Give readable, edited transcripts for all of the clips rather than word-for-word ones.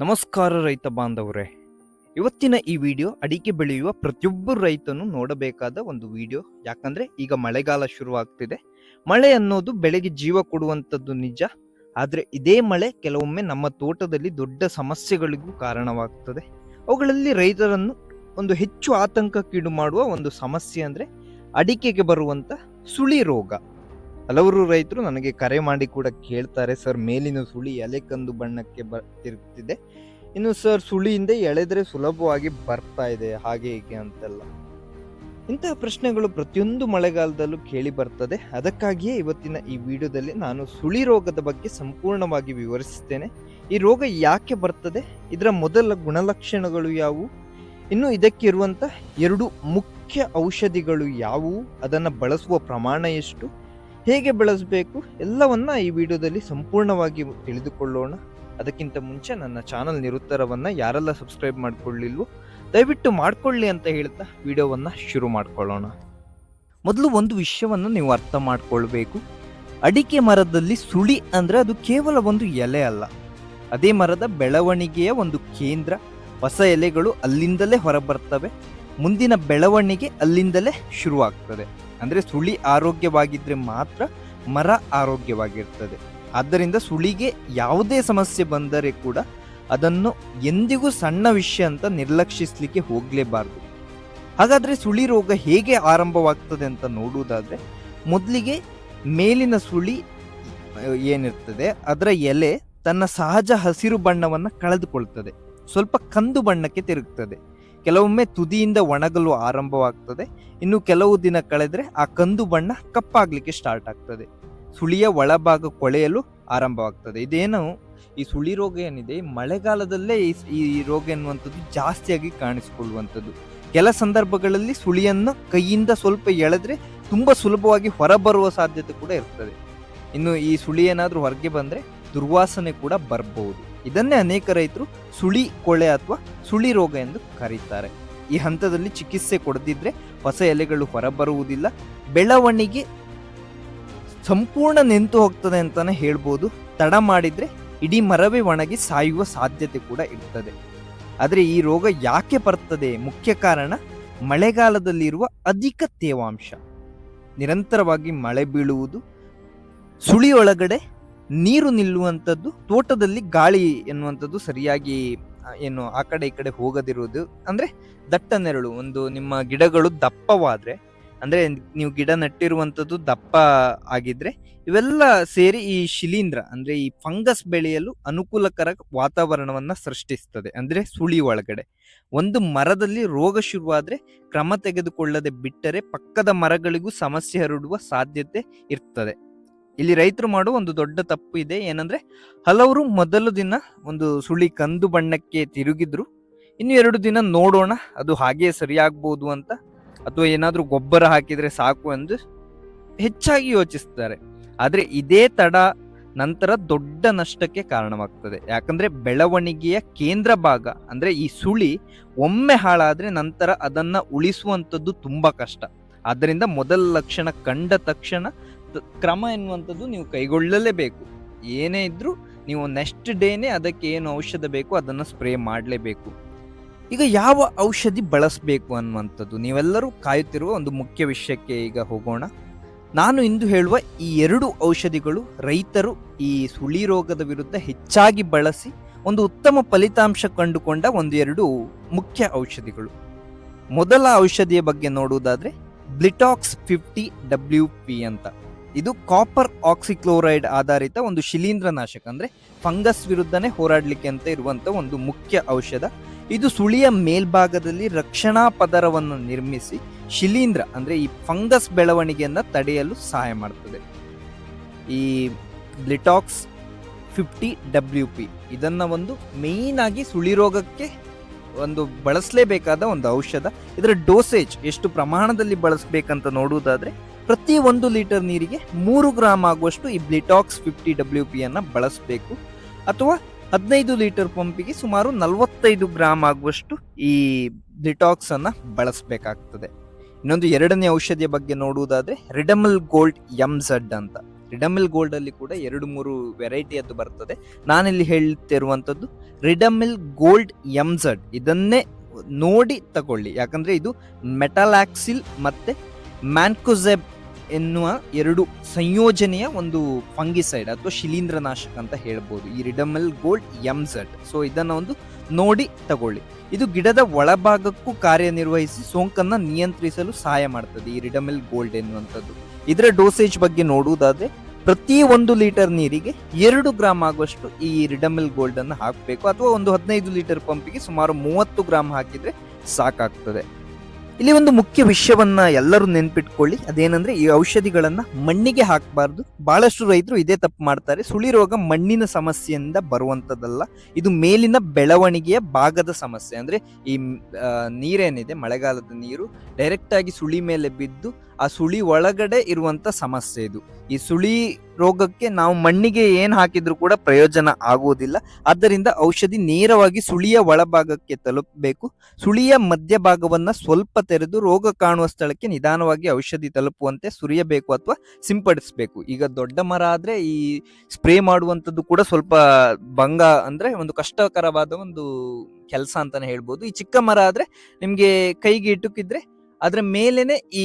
ನಮಸ್ಕಾರ ರೈತ ಬಾಂಧವರೇ. ಇವತ್ತಿನ ಈ ವಿಡಿಯೋ ಅಡಿಕೆ ಬೆಳೆಯುವ ಪ್ರತಿಯೊಬ್ಬರು ರೈತನು ನೋಡಬೇಕಾದ ಒಂದು ವಿಡಿಯೋ. ಯಾಕಂದ್ರೆ ಈಗ ಮಳೆಗಾಲ ಶುರುವಾಗ್ತಿದೆ. ಮಳೆ ಅನ್ನೋದು ಬೆಳೆಗೆ ಜೀವ ಕೊಡುವಂಥದ್ದು ನಿಜ. ಆದ್ರೆ ಇದೇ ಮಳೆ ಕೆಲವೊಮ್ಮೆ ನಮ್ಮ ತೋಟದಲ್ಲಿ ದೊಡ್ಡ ಸಮಸ್ಯೆಗಳಿಗೂ ಕಾರಣವಾಗ್ತದೆ. ಅವುಗಳಲ್ಲಿ ರೈತರನ್ನು ಒಂದು ಹೆಚ್ಚು ಆತಂಕಕ್ಕೀಡು ಮಾಡುವ ಒಂದು ಸಮಸ್ಯೆ ಅಂದ್ರೆ ಅಡಿಕೆಗೆ ಬರುವಂತ ಸುಳಿ ರೋಗ. ಹಲವರು ರೈತರು ನನಗೆ ಕರೆ ಮಾಡಿ ಕೂಡ ಕೇಳ್ತಾರೆ, ಸರ್ ಮೇಲಿನ ಸುಳಿ ಎಲೆ ಕಂದು ಬಣ್ಣಕ್ಕೆ ತಿರುಗ್ತಿದೆ, ಇನ್ನು ಸರ್ ಸುಳಿಯಿಂದ ಎಳೆದ್ರೆ ಸುಲಭವಾಗಿ ಬರ್ತಾ ಇದೆ, ಹಾಗೆ ಹೀಗೆ ಅಂತೆಲ್ಲ. ಇಂತಹ ಪ್ರಶ್ನೆಗಳು ಪ್ರತಿಯೊಂದು ಮಳೆಗಾಲದಲ್ಲೂ ಕೇಳಿ ಬರ್ತದೆ. ಅದಕ್ಕಾಗಿಯೇ ಇವತ್ತಿನ ಈ ವಿಡಿಯೋದಲ್ಲಿ ನಾನು ಸುಳಿ ರೋಗದ ಬಗ್ಗೆ ಸಂಪೂರ್ಣವಾಗಿ ವಿವರಿಸುತ್ತೇನೆ. ಈ ರೋಗ ಯಾಕೆ ಬರ್ತದೆ, ಇದರ ಮೊದಲ ಗುಣಲಕ್ಷಣಗಳು ಯಾವುವು, ಇನ್ನು ಇದಕ್ಕೆ ಇರುವಂತ 2 ಮುಖ್ಯ ಔಷಧಿಗಳು ಯಾವುವು, ಅದನ್ನು ಬಳಸುವ ಪ್ರಮಾಣ ಎಷ್ಟು, ಹೇಗೆ ಬಳಸಬೇಕು, ಎಲ್ಲವನ್ನ ಈ ವಿಡಿಯೋದಲ್ಲಿ ಸಂಪೂರ್ಣವಾಗಿ ತಿಳಿದುಕೊಳ್ಳೋಣ. ಅದಕ್ಕಿಂತ ಮುಂಚೆ ನನ್ನ ಚಾನಲ್ ನಿರುತ್ತರವನ್ನ ಯಾರೆಲ್ಲ ಸಬ್ಸ್ಕ್ರೈಬ್ ಮಾಡ್ಕೊಳ್ಳಿಲ್ವೋ ದಯವಿಟ್ಟು ಮಾಡ್ಕೊಳ್ಳಿ ಅಂತ ಹೇಳ್ತಾ ವಿಡಿಯೋವನ್ನ ಶುರು ಮಾಡ್ಕೊಳ್ಳೋಣ. ಮೊದಲು ಒಂದು ವಿಷಯವನ್ನು ನೀವು ಅರ್ಥ ಮಾಡ್ಕೊಳ್ಬೇಕು. ಅಡಿಕೆ ಮರದಲ್ಲಿ ಸುಳಿ ಅಂದ್ರೆ ಅದು ಕೇವಲ ಒಂದು ಎಲೆ ಅಲ್ಲ, ಅದೇ ಮರದ ಬೆಳವಣಿಗೆಯ ಒಂದು ಕೇಂದ್ರ. ಹೊಸ ಎಲೆಗಳು ಅಲ್ಲಿಂದಲೇ ಹೊರಬರ್ತವೆ, ಮುಂದಿನ ಬೆಳವಣಿಗೆ ಅಲ್ಲಿಂದಲೇ ಶುರುವಾಗ್ತದೆ. ಅಂದ್ರೆ ಸುಳಿ ಆರೋಗ್ಯವಾಗಿದ್ರೆ ಮಾತ್ರ ಮರ ಆರೋಗ್ಯವಾಗಿರ್ತದೆ. ಆದ್ದರಿಂದ ಸುಳಿಗೆ ಯಾವುದೇ ಸಮಸ್ಯೆ ಬಂದರೆ ಕೂಡ ಅದನ್ನು ಎಂದಿಗೂ ಸಣ್ಣ ವಿಷಯ ಅಂತ ನಿರ್ಲಕ್ಷಿಸಲಿಕ್ಕೆ ಹೋಗ್ಲೇಬಾರ್ದು. ಹಾಗಾದ್ರೆ ಸುಳಿ ರೋಗ ಹೇಗೆ ಆರಂಭವಾಗ್ತದೆ ಅಂತ ನೋಡುವುದಾದ್ರೆ, ಮೊದಲಿಗೆ ಮೇಲಿನ ಸುಳಿ ಏನಿರ್ತದೆ ಅದರ ಎಲೆ ತನ್ನ ಸಹಜ ಹಸಿರು ಬಣ್ಣವನ್ನ ಕಳೆದುಕೊಳ್ತದೆ, ಸ್ವಲ್ಪ ಕಂದು ಬಣ್ಣಕ್ಕೆ ತಿರುಗ್ತದೆ. ಕೆಲವೊಮ್ಮೆ ತುದಿಯಿಂದ ಒಣಗಲು ಆರಂಭವಾಗ್ತದೆ, ಇನ್ನು ಕೆಲವು ದಿನ ಕಳೆದ್ರೆ ಆ ಕಂದು ಬಣ್ಣ ಕಪ್ಪಾಗ್ಲಿಕ್ಕೆ ಸ್ಟಾರ್ಟ್ ಆಗ್ತದೆ. ಸುಳಿಯ ಒಳಭಾಗ ಕೊಳೆಯಲು ಆರಂಭವಾಗ್ತದೆ. ಇದೇನು ಈ ಸುಳಿ ರೋಗ ಏನಿದೆ, ಮಳೆಗಾಲದಲ್ಲೇ ಈ ರೋಗ ಎನ್ನುವಂಥದ್ದು ಜಾಸ್ತಿಯಾಗಿ ಕಾಣಿಸಿಕೊಳ್ಳುವಂಥದ್ದು. ಕೆಲ ಸಂದರ್ಭಗಳಲ್ಲಿ ಸುಳಿಯನ್ನು ಕೈಯಿಂದ ಸ್ವಲ್ಪ ಎಳೆದ್ರೆ ತುಂಬಾ ಸುಲಭವಾಗಿ ಹೊರಬರುವ ಸಾಧ್ಯತೆ ಕೂಡ ಇರ್ತದೆ. ಇನ್ನು ಈ ಸುಳಿ ಏನಾದ್ರೂ ಹೊರಗೆ ಬಂದ್ರೆ ದುರ್ವಾಸನೆ ಕೂಡ ಬರಬಹುದು. ಇದನ್ನೇ ಅನೇಕ ರೈತರು ಸುಳಿ ಕೊಳೆ ಅಥವಾ ಸುಳಿ ರೋಗ ಎಂದು ಕರೀತಾರೆ. ಈ ಹಂತದಲ್ಲಿ ಚಿಕಿತ್ಸೆ ಕೊಡದಿದ್ರೆ ಹೊಸ ಎಲೆಗಳು ಹೊರಬರುವುದಿಲ್ಲ, ಬೆಳವಣಿಗೆ ಸಂಪೂರ್ಣ ನಿಂತು ಹೋಗ್ತದೆ ಅಂತಾನೆ ಹೇಳ್ಬೋದು. ತಡ ಮಾಡಿದ್ರೆ ಇಡೀ ಮರವೇ ಒಣಗಿ ಸಾಯುವ ಸಾಧ್ಯತೆ ಕೂಡ ಇರ್ತದೆ. ಆದ್ರೆ ಈ ರೋಗ ಯಾಕೆ ಬರ್ತದೆ, ಮುಖ್ಯ ಕಾರಣ ಮಳೆಗಾಲದಲ್ಲಿರುವ ಅಧಿಕ ತೇವಾಂಶ. ನಿರಂತರವಾಗಿ ಮಳೆ ಬೀಳುವುದು, ಸುಳಿ ಒಳಗಡೆ ನೀರು ನಿಲ್ಲುವಂಥದ್ದು, ತೋಟದಲ್ಲಿ ಗಾಳಿ ಎನ್ನುವಂಥದ್ದು ಸರಿಯಾಗಿ ಏನು ಆ ಕಡೆ ಈ ಕಡೆ ಹೋಗದಿರುವುದು, ಅಂದ್ರೆ ದಟ್ಟ ನೆರಳು. ಒಂದು ನಿಮ್ಮ ಗಿಡಗಳು ದಪ್ಪವಾದ್ರೆ, ಅಂದ್ರೆ ನೀವು ಗಿಡ ನಟ್ಟಿರುವಂಥದ್ದು ದಪ್ಪ ಆಗಿದ್ರೆ, ಇವೆಲ್ಲ ಸೇರಿ ಈ ಶಿಲೀಂಧ್ರ ಅಂದ್ರೆ ಈ ಫಂಗಸ್ ಬೆಳೆಯಲು ಅನುಕೂಲಕರ ವಾತಾವರಣವನ್ನ ಸೃಷ್ಟಿಸ್ತದೆ. ಅಂದ್ರೆ ಸುಳಿ ಒಳಗಡೆ ಒಂದು ಮರದಲ್ಲಿ ರೋಗ ಶುರುವಾದ್ರೆ ಕ್ರಮ ತೆಗೆದುಕೊಳ್ಳದೆ ಬಿಟ್ಟರೆ ಪಕ್ಕದ ಮರಗಳಿಗೂ ಸಮಸ್ಯೆ ಹರಡುವ ಸಾಧ್ಯತೆ ಇರ್ತದೆ. ಇಲ್ಲಿ ರೈತರು ಮಾಡುವ ಒಂದು ದೊಡ್ಡ ತಪ್ಪು ಇದೆ, ಏನಂದ್ರೆ ಹಲವರು ಮೊದಲು ದಿನ ಒಂದು ಸುಳಿ ಕಂದು ಬಣ್ಣಕ್ಕೆ ತಿರುಗಿದ್ರು, ಇನ್ನು 2 ದಿನ ನೋಡೋಣ ಅದು ಹಾಗೆ ಸರಿಯಾಗ್ಬೋದು ಅಂತ, ಅಥವಾ ಏನಾದ್ರೂ ಗೊಬ್ಬರ ಹಾಕಿದ್ರೆ ಸಾಕು ಎಂದು ಹೆಚ್ಚಾಗಿ ಯೋಚಿಸ್ತಾರೆ. ಆದ್ರೆ ಇದೇ ತಡ ನಂತರ ದೊಡ್ಡ ನಷ್ಟಕ್ಕೆ ಕಾರಣವಾಗ್ತದೆ. ಯಾಕಂದ್ರೆ ಬೆಳವಣಿಗೆಯ ಕೇಂದ್ರ ಭಾಗ ಅಂದ್ರೆ ಈ ಸುಳಿ ಒಮ್ಮೆ ಹಾಳಾದ್ರೆ ನಂತರ ಅದನ್ನ ಉಳಿಸುವಂಥದ್ದು ತುಂಬಾ ಕಷ್ಟ. ಆದ್ದರಿಂದ ಮೊದಲ ಲಕ್ಷಣ ಕಂಡ ತಕ್ಷಣ ಕ್ರಮ ಎನ್ನುವಂಥದ್ದು ನೀವು ಕೈಗೊಳ್ಳಲೇಬೇಕು. ಏನೇ ಇದ್ರೂ ನೀವು ನೆಕ್ಸ್ಟ್ ಡೇನೆ ಅದಕ್ಕೆ ಏನು ಔಷಧ ಬೇಕು ಅದನ್ನ ಸ್ಪ್ರೇ ಮಾಡಲೇಬೇಕು. ಈಗ ಯಾವ ಔಷಧಿ ಬಳಸಬೇಕು ಅನ್ನುವಂಥದ್ದು ನೀವೆಲ್ಲರೂ ಕಾಯುತ್ತಿರುವ ಒಂದು ಮುಖ್ಯ ವಿಷಯಕ್ಕೆ ಈಗ ಹೋಗೋಣ. ನಾನು ಇಂದು ಹೇಳುವ ಈ 2 ಔಷಧಿಗಳು ರೈತರು ಈ ಸುಳಿ ರೋಗದ ವಿರುದ್ಧ ಹೆಚ್ಚಾಗಿ ಬಳಸಿ ಒಂದು ಉತ್ತಮ ಫಲಿತಾಂಶ ಕಂಡುಕೊಂಡ 2 ಮುಖ್ಯ ಔಷಧಿಗಳು. ಮೊದಲ ಔಷಧಿಯ ಬಗ್ಗೆ ನೋಡುವುದಾದ್ರೆ ಬ್ಲಿಟಾಕ್ಸ್ 50 WP ಅಂತ. ಇದು ಕಾಪರ್ ಆಕ್ಸಿಕ್ಲೋರೈಡ್ ಆಧಾರಿತ ಒಂದು ಶಿಲೀಂಧ್ರ ನಾಶಕ, ಅಂದ್ರೆ ಫಂಗಸ್ ವಿರುದ್ಧನೇ ಹೋರಾಡ್ಲಿಕ್ಕೆ ಅಂತ ಇರುವಂತ ಒಂದು ಮುಖ್ಯ ಔಷಧ. ಇದು ಸುಳಿಯ ಮೇಲ್ಭಾಗದಲ್ಲಿ ರಕ್ಷಣಾ ಪದರವನ್ನು ನಿರ್ಮಿಸಿ ಶಿಲೀಂಧ್ರ ಅಂದ್ರೆ ಈ ಫಂಗಸ್ ಬೆಳವಣಿಗೆಯನ್ನ ತಡೆಯಲು ಸಹಾಯ ಮಾಡ್ತದೆ. ಈ ಬ್ಲಿಟಾಕ್ಸ್ 50 WP ಇದನ್ನ ಒಂದು ಮೇನ್ ಆಗಿ ಸುಳಿ ರೋಗಕ್ಕೆ ಒಂದು ಬಳಸಲೇಬೇಕಾದ ಒಂದು ಔಷಧ. ಇದರ ಡೋಸೇಜ್ ಎಷ್ಟು ಪ್ರಮಾಣದಲ್ಲಿ ಬಳಸಬೇಕಂತ ನೋಡುವುದಾದ್ರೆ, ಪ್ರತಿ 1 ಲೀಟರ್ ನೀರಿಗೆ 3 ಗ್ರಾಮ್ ಆಗುವಷ್ಟು ಈ ಬ್ಲಿಟಾಕ್ಸ್ 50 WP ಅನ್ನ ಬಳಸಬೇಕು, ಅಥವಾ 15 ಲೀಟರ್ ಪಂಪಿಗೆ ಸುಮಾರು 45 ಗ್ರಾಮ್ ಆಗುವಷ್ಟು ಈ ಬ್ಲಿಟಾಕ್ಸ್ ಅನ್ನ ಬಳಸಬೇಕಾಗ್ತದೆ. ಇನ್ನೊಂದು 2ನೇ ಔಷಧಿಯ ಬಗ್ಗೆ ನೋಡುವುದಾದ್ರೆ ರಿಡಮಲ್ ಗೋಲ್ಡ್ MZ ಅಂತ. ರಿಡಮಿಲ್ ಗೋಲ್ಡ್ ಅಲ್ಲಿ ಕೂಡ 2-3 ವೆರೈಟಿ ಅದು ಬರ್ತದೆ. ನಾನಿಲ್ಲಿ ಹೇಳ್ತಿರುವಂತದ್ದು ರಿಡಮಿಲ್ ಗೋಲ್ಡ್ MZ ಇದನ್ನೇ ನೋಡಿ ತಗೊಳ್ಳಿ. ಯಾಕಂದ್ರೆ ಇದು ಮೆಟಾಲಾಕ್ಸಿಲ್ ಮತ್ತೆ ಮ್ಯಾನ್ಕೋಜೆಬ್ ಎನ್ನುವ ಎರಡು ಸಂಯೋಜನೆಯ ಒಂದು ಫಂಗಿಸೈಡ್ ಅಥವಾ ಶಿಲೀಂಧ್ರನಾಶಕ ಅಂತ ಹೇಳ್ಬೋದು ಈ ರಿಡಮಿಲ್ ಗೋಲ್ಡ್ MZ. ಸೊ ಇದನ್ನ ಒಂದು ನೋಡಿ ತಗೊಳ್ಳಿ. ಇದು ಗಿಡದ ಒಳಭಾಗಕ್ಕೂ ಕಾರ್ಯನಿರ್ವಹಿಸಿ ಸೋಂಕನ್ನ ನಿಯಂತ್ರಿಸಲು ಸಹಾಯ ಮಾಡ್ತದೆ ಈ ರಿಡಮಿಲ್ ಗೋಲ್ಡ್ ಎನ್ನುವಂಥದ್ದು. ಇದರ ಡೋಸೇಜ್ ಬಗ್ಗೆ ನೋಡುವುದಾದ್ರೆ ಪ್ರತಿ 1 ಲೀಟರ್ ನೀರಿಗೆ 2 ಗ್ರಾಮ್ ಆಗುವಷ್ಟು ಈ ರಿಡಮಿಲ್ ಗೋಲ್ಡ್ ಅನ್ನು ಹಾಕಬೇಕು, ಅಥವಾ ಒಂದು 15 ಲೀಟರ್ ಪಂಪಿಗೆ ಸುಮಾರು 30 ಗ್ರಾಮ್ ಹಾಕಿದ್ರೆ ಸಾಕಾಗ್ತದೆ. ಇಲ್ಲಿ ಒಂದು ಮುಖ್ಯ ವಿಷಯವನ್ನ ಎಲ್ಲರೂ ನೆನ್ಪಿಟ್ಕೊಳ್ಳಿ, ಅದೇನಂದ್ರೆ ಈ ಔಷಧಿಗಳನ್ನ ಮಣ್ಣಿಗೆ ಹಾಕಬಾರ್ದು. ಬಹಳಷ್ಟು ರೈತರು ಇದೇ ತಪ್ಪು ಮಾಡ್ತಾರೆ. ಸುಳಿ ರೋಗ ಮಣ್ಣಿನ ಸಮಸ್ಯೆಯಿಂದ ಬರುವಂತದ್ದಲ್ಲ, ಇದು ಮೇಲಿನ ಬೆಳವಣಿಗೆಯ ಭಾಗದ ಸಮಸ್ಯೆ. ಅಂದ್ರೆ ಈ ನೀರೇನಿದೆ, ಮಳೆಗಾಲದ ನೀರು ಡೈರೆಕ್ಟ್ ಆಗಿ ಸುಳಿ ಮೇಲೆ ಬಿದ್ದು ಆ ಸುಳಿ ಒಳಗಡೆ ಇರುವಂತ ಸಮಸ್ಯೆ ಇದು. ಈ ಸುಳಿ ರೋಗಕ್ಕೆ ನಾವು ಮಣ್ಣಿಗೆ ಏನ್ ಹಾಕಿದ್ರು ಕೂಡ ಪ್ರಯೋಜನ ಆಗುವುದಿಲ್ಲ. ಆದ್ದರಿಂದ ಔಷಧಿ ನೇರವಾಗಿ ಸುಳಿಯ ಒಳಭಾಗಕ್ಕೆ ತಲುಪಬೇಕು. ಸುಳಿಯ ಮಧ್ಯಭಾಗವನ್ನ ಸ್ವಲ್ಪ ತೆರೆದು ರೋಗ ಕಾಣುವ ಸ್ಥಳಕ್ಕೆ ನಿಧಾನವಾಗಿ ಔಷಧಿ ತಲುಪುವಂತೆ ಸುರಿಯಬೇಕು ಅಥವಾ ಸಿಂಪಡಿಸಬೇಕು. ಈಗ ದೊಡ್ಡ ಮರ ಆದ್ರೆ ಈ ಸ್ಪ್ರೇ ಮಾಡುವಂತದ್ದು ಕೂಡ ಸ್ವಲ್ಪ ಭಂಗ, ಅಂದ್ರೆ ಒಂದು ಕಷ್ಟಕರವಾದ ಒಂದು ಕೆಲಸ ಅಂತಾನೆ ಹೇಳ್ಬೋದು. ಈ ಚಿಕ್ಕ ಮರ ಆದ್ರೆ ನಿಮ್ಗೆ ಕೈಗೆ ಇಟ್ಟುಕಿದ್ರೆ ಅದ್ರ ಮೇಲೇನೆ ಈ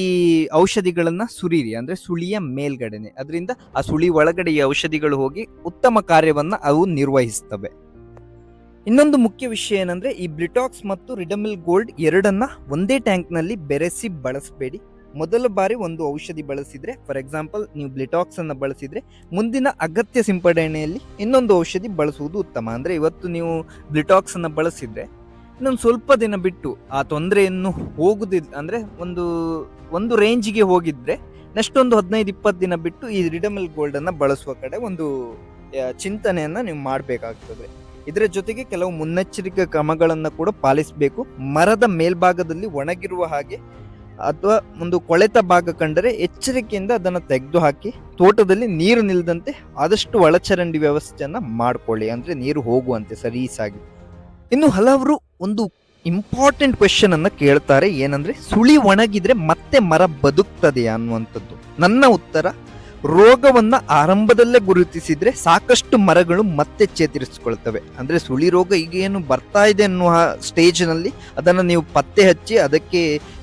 ಔಷಧಿಗಳನ್ನ ಸುರೀರಿ, ಅಂದ್ರೆ ಸುಳಿಯ ಮೇಲ್ಗಡೆನೆ. ಅದರಿಂದ ಆ ಸುಳಿ ಒಳಗಡೆ ಈ ಔಷಧಿಗಳು ಹೋಗಿ ಉತ್ತಮ ಕಾರ್ಯವನ್ನ ಅವು ನಿರ್ವಹಿಸ್ತವೆ. ಇನ್ನೊಂದು ಮುಖ್ಯ ವಿಷಯ ಏನಂದ್ರೆ ಈ ಬ್ಲಿಟಾಕ್ಸ್ ಮತ್ತು ರಿಡಮಿಲ್ ಗೋಲ್ಡ್ ಎರಡನ್ನ ಒಂದೇ ಟ್ಯಾಂಕ್ ನಲ್ಲಿ ಬೆರೆಸಿ ಬಳಸಬೇಡಿ. ಮೊದಲ ಬಾರಿ ಒಂದು ಔಷಧಿ ಬಳಸಿದ್ರೆ, ಫಾರ್ ಎಕ್ಸಾಂಪಲ್ ನೀವು ಬ್ಲಿಟಾಕ್ಸ್ ಅನ್ನ ಬಳಸಿದ್ರೆ ಮುಂದಿನ ಅಗತ್ಯ ಸಿಂಪಡಣೆಯಲ್ಲಿ ಇನ್ನೊಂದು ಔಷಧಿ ಬಳಸುವುದು ಉತ್ತಮ. ಅಂದ್ರೆ ಇವತ್ತು ನೀವು ಬ್ಲಿಟಾಕ್ಸ್ ಅನ್ನ ಬಳಸಿದ್ರೆ ಇನ್ನೊಂದು ಸ್ವಲ್ಪ ದಿನ ಬಿಟ್ಟು ಆ ತೊಂದರೆಯನ್ನು ಹೋಗುದಿಲ್ಲ, ಅಂದ್ರೆ ಒಂದು ರೇಂಜಿಗೆ ಹೋಗಿದ್ರೆ ನೆಕ್ಸ್ಟ್ ಒಂದು 15-20 ದಿನ ಬಿಟ್ಟು ಈ ರಿಡಮಿಲ್ ಗೋಲ್ಡ್ ಅನ್ನ ಬಳಸುವ ಕಡೆ ಒಂದು ಚಿಂತನೆಯನ್ನ ನೀವು ಮಾಡಬೇಕಾಗ್ತದೆ. ಇದರ ಜೊತೆಗೆ ಕೆಲವು ಮುನ್ನೆಚ್ಚರಿಕೆ ಕ್ರಮಗಳನ್ನ ಕೂಡ ಪಾಲಿಸಬೇಕು. ಮರದ ಮೇಲ್ಭಾಗದಲ್ಲಿ ಒಣಗಿರುವ ಹಾಗೆ ಅಥವಾ ಒಂದು ಕೊಳೆತ ಭಾಗ ಕಂಡರೆ ಎಚ್ಚರಿಕೆಯಿಂದ ಅದನ್ನು ತೆಗೆದು ಹಾಕಿ, ತೋಟದಲ್ಲಿ ನೀರು ನಿಲ್ಲದಂತೆ ಆದಷ್ಟು ಒಳಚರಂಡಿ ವ್ಯವಸ್ಥೆಯನ್ನ ಮಾಡ್ಕೊಳ್ಳಿ, ಅಂದ್ರೆ ನೀರು ಹೋಗುವಂತೆ ಸರೀಸಾಗಿ. ಇನ್ನು ಹಲವರು ಒಂದು ಇಂಪಾರ್ಟೆಂಟ್ ಕ್ವೆಶ್ಚನ್ ಅನ್ನ ಕೇಳ್ತಾರೆ, ಏನಂದ್ರೆ ಸುಳಿ ಒಣಗಿದ್ರೆ ಮತ್ತೆ ಮರ ಬದುಕ್ತದೆಯಾ ಅನ್ನುವಂಥದ್ದು. ನನ್ನ ಉತ್ತರ, ರೋಗವನ್ನ ಆರಂಭದಲ್ಲೇ ಗುರುತಿಸಿದ್ರೆ ಸಾಕಷ್ಟು ಮರಗಳು ಮತ್ತೆ ಚೇತರಿಸಿಕೊಳ್ತವೆ. ಅಂದ್ರೆ ಸುಳಿ ರೋಗ ಈಗ ಏನು ಬರ್ತಾ ಇದೆ ಅನ್ನುವ ಸ್ಟೇಜ್ ನಲ್ಲಿ ಅದನ್ನ ನೀವು ಪತ್ತೆ ಹಚ್ಚಿ ಅದಕ್ಕೆ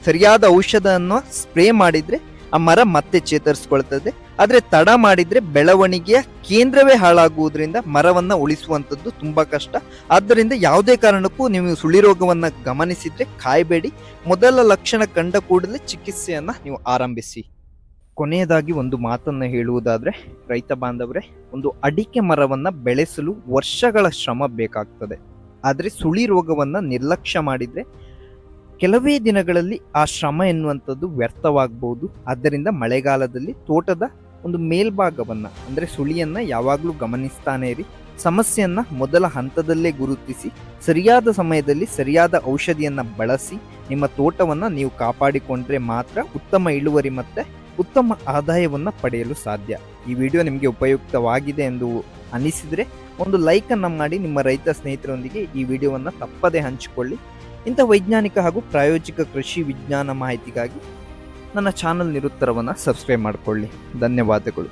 ಸರಿಯಾದ ಔಷಧವನ್ನು ಸ್ಪ್ರೇ ಮಾಡಿದ್ರೆ ಆ ಮರ ಮತ್ತೆ ಚೇತರಿಸಿಕೊಳ್ತದೆ. ಆದ್ರೆ ತಡ ಮಾಡಿದ್ರೆ ಬೆಳವಣಿಗೆಯ ಕೇಂದ್ರವೇ ಹಾಳಾಗುವುದರಿಂದ ಮರವನ್ನ ಉಳಿಸುವಂತದ್ದು ತುಂಬಾ ಕಷ್ಟ. ಆದ್ದರಿಂದ ಯಾವುದೇ ಕಾರಣಕ್ಕೂ ನೀವು ಸುಳಿ ರೋಗವನ್ನ ಗಮನಿಸಿದ್ರೆ ಕಾಯಬೇಡಿ. ಮೊದಲ ಲಕ್ಷಣ ಕಂಡ ಕೂಡಲೇ ಚಿಕಿತ್ಸೆಯನ್ನ ನೀವು ಆರಂಭಿಸಿ. ಕೊನೆಯದಾಗಿ ಒಂದು ಮಾತನ್ನ ಹೇಳುವುದಾದ್ರೆ, ರೈತ ಬಾಂಧವರೇ, ಒಂದು ಅಡಿಕೆ ಮರವನ್ನ ಬೆಳೆಸಲು ವರ್ಷಗಳ ಶ್ರಮ ಬೇಕಾಗ್ತದೆ. ಆದ್ರೆ ಸುಳಿ ರೋಗವನ್ನ ನಿರ್ಲಕ್ಷ್ಯ ಮಾಡಿದ್ರೆ ಕೆಲವೇ ದಿನಗಳಲ್ಲಿ ಆ ಶ್ರಮ ಎನ್ನುವಂಥದ್ದು ವ್ಯರ್ಥವಾಗಬಹುದು. ಆದ್ದರಿಂದ ಮಳೆಗಾಲದಲ್ಲಿ ತೋಟದ ಒಂದು ಮೇಲ್ಭಾಗವನ್ನ, ಅಂದ್ರೆ ಸುಳಿಯನ್ನ ಯಾವಾಗಲೂ ಗಮನಿಸ್ತಾನೆ ಇರಿ. ಸಮಸ್ಯೆಯನ್ನ ಮೊದಲ ಹಂತದಲ್ಲೇ ಗುರುತಿಸಿ ಸರಿಯಾದ ಸಮಯದಲ್ಲಿ ಸರಿಯಾದ ಔಷಧಿಯನ್ನ ಬಳಸಿ ನಿಮ್ಮ ತೋಟವನ್ನ ನೀವು ಕಾಪಾಡಿಕೊಂಡ್ರೆ ಮಾತ್ರ ಉತ್ತಮ ಇಳುವರಿ ಮತ್ತೆ ಉತ್ತಮ ಆದಾಯವನ್ನ ಪಡೆಯಲು ಸಾಧ್ಯ. ಈ ವಿಡಿಯೋ ನಿಮಗೆ ಉಪಯುಕ್ತವಾಗಿದೆ ಎಂದು ಅನಿಸಿದ್ರೆ ಒಂದು ಲೈಕ್ ಅನ್ನ ಮಾಡಿ ನಿಮ್ಮ ರೈತ ಸ್ನೇಹಿತರೊಂದಿಗೆ ಈ ವಿಡಿಯೋವನ್ನ ತಪ್ಪದೇ ಹಂಚಿಕೊಳ್ಳಿ. ಇಂಥ ವೈಜ್ಞಾನಿಕ ಹಾಗೂ ಪ್ರಾಯೋಜಿಕ ಕೃಷಿ ವಿಜ್ಞಾನ ಮಾಹಿತಿಗಾಗಿ ನನ್ನ ಚಾನಲ್ ನಿರುತ್ತರವನ್ನು ಸಬ್ಸ್ಕ್ರೈಬ್ ಮಾಡಿಕೊಳ್ಳಿ. ಧನ್ಯವಾದಗಳು.